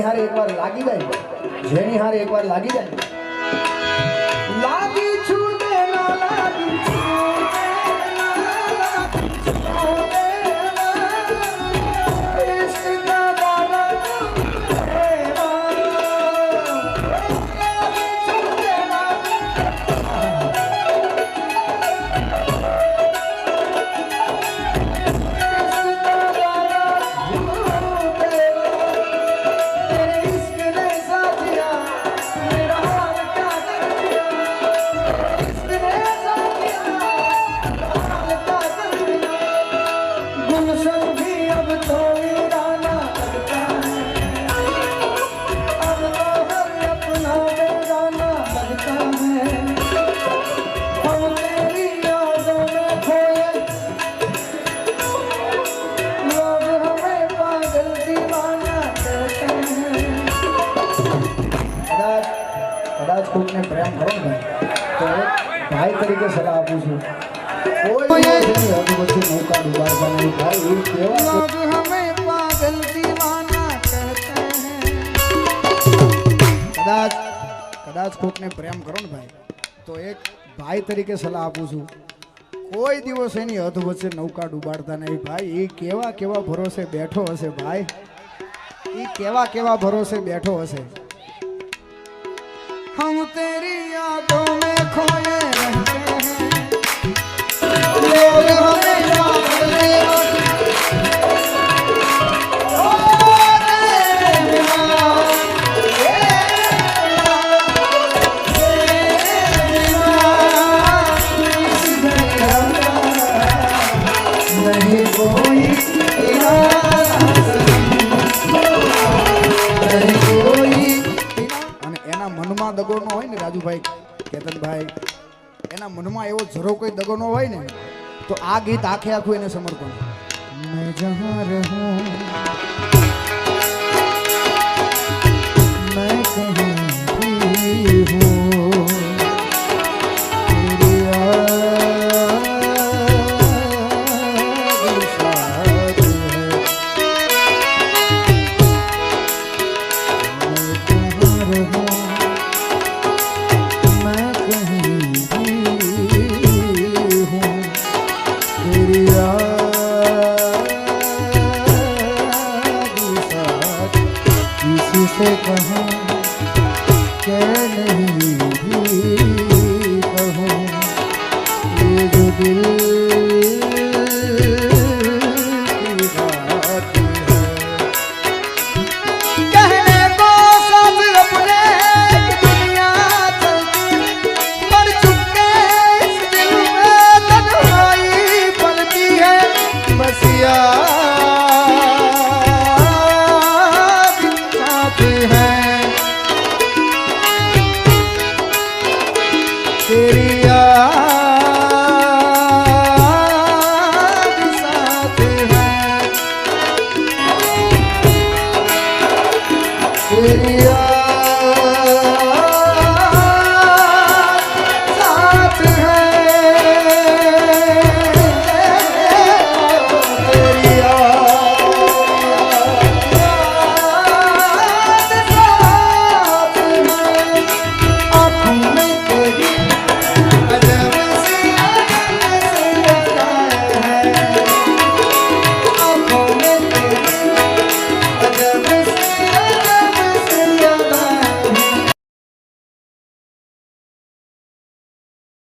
જેની હારે એકવાર લાગી જાય, જેની હારે એકવાર લાગી જાય, લાગી છૂટે ના લાગી છૂટે ના લાગી છૂટે ના ઇશ્ક કા દામન કોઈને પ્રેમ કરો ને તો ભાઈ તરીકે સલાહ આપું છું, કોઈ હદ વચ્ચે નૌકા ડૂબાડતા નહીં ભાઈ. એ કેવા લોગ હમે પાગલ દીવાના કહેતે હૈ. કદાચ કોઈને પ્રેમ કરો ને ભાઈ તો એક ભાઈ તરીકે સલાહ આપું છું, કોઈ દિવસ એની હદ વચ્ચે નૌકા ડૂબાડતા નહીં ભાઈ. એ કેવા કેવા ભરોસે બેઠો હશે ભાઈ, એ કેવા કેવા ભરોસે બેઠો હશે. हम तेरी यादों में खोए रहते हैं, लोग हमें नहीं कोई મનમાં દગો ન હોય ને રાજુભાઈ, કેતનભાઈ, એના મનમાં એવો જરો કોઈ દગો ન હોય ને તો આ ગીત આખે આખું એને સમર્પણ. મેં જહાં રહું मैं कहीं भी हूँ तेरी याद साथ है. मैं जहां रहूं से कहूं के नहीं भी कहूं, ये जो दिल की बात है कहने को सब अपने दुनिया चलती, मर चुके इस दिल में तन्हाई पलती है. बस तेरी याद साथ है, तेरी